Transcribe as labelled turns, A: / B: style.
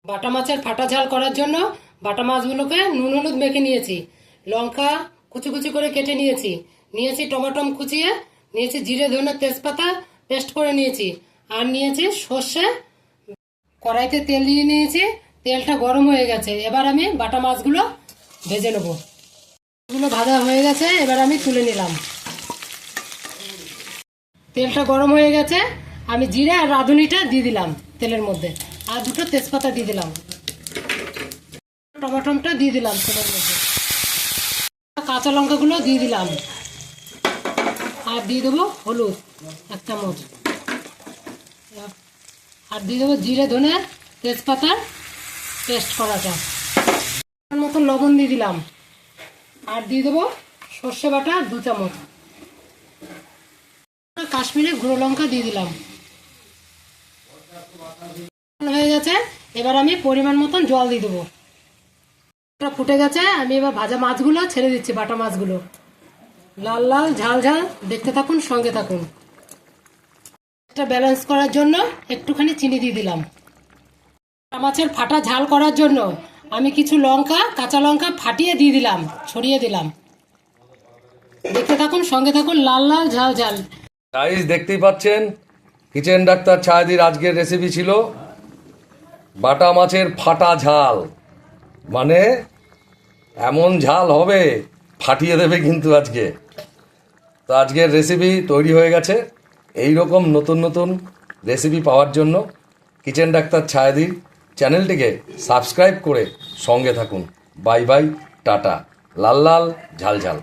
A: বাটা মাছের ফাটা ঝাল করার জন্য বাটা মাছগুলোকে নুন হলুদ মেখে নিয়েছি, লঙ্কা কুচি কুচি করে কেটে নিয়েছি, টমেটো কুচিয়ে নিয়েছি, জিরে ধনে তেজপাতা পেস্ট করে নিয়েছি, আর নিয়েছি সর্ষে। কড়াইতে তেল দিয়ে নিয়েছি, তেলটা গরম হয়ে গেছে। এবার আমি বাটা মাছগুলো ভেজে নেব। এগুলো ভাজা হয়ে গেছে, এবার আমি তুলে নিলাম। তেলটা গরম হয়ে গেছে, আমি জিরে আর রাঁধুনিটা দিয়ে দিলাম তেলের মধ্যে, আর দুটো তেজপাতা দিয়ে দিলাম, টমেটোটা দিয়ে দিলাম তেলের মধ্যে, কাঁচা লঙ্কাগুলো দিয়ে দিলাম, আর দিয়ে দেবো হলুদ 1 চামচ, আর দিয়ে দেবো জিরে ধনে তেজপাতার পেস্ট করাটা, মতন লবণ দিয়ে দিলাম, আর দিয়ে দেবো সর্ষে বাটা 2 চামচ, কাশ্মীরি গুঁড়ো লঙ্কা দিয়ে দিলাম। হয়ে গেছে, এবার আমি পরিমাণ মতন জল দিয়ে দেবো। ফুটে গেছে, আমি এবার ভাজা মাছগুলো ছেড়ে দিচ্ছি। বাটা মাছগুলো লাল লাল ঝাল ঝাল, দেখতে থাকুন, সঙ্গে থাকুন। এটা ব্যালেন্স করার জন্য একটুখানি চিনি দিয়ে দিলাম। বাটা মাছের ফাটা ঝাল করার জন্য আমি কিছু লঙ্কা, কাঁচা লঙ্কা ফাটিয়ে দিয়ে দিলাম, ছড়িয়ে দিলাম। দেখতে থাকুন, সঙ্গে থাকুন, লাল লাল ঝাল ঝাল।
B: গাইস, দেখতেই পাচ্ছেন কিচেন ডাক্তার ছায়াদির আজকের রেসিপি ছিল বাটা মাছের ফাটা ঝাল। মানে এমন ঝাল হবে, ফাটিয়ে দেবে কিন্তু আজকে। তো আজকের রেসিপি তৈরি হয়ে গেছে। এই রকম নতুন নতুন রেসিপি পাওয়ার জন্য কিচেন ডাক্তার ছায়াদির চ্যানেলটিকে সাবস্ক্রাইব করে সঙ্গে থাকুন। বাই বাই, টাটা, লাল লাল ঝাল ঝাল।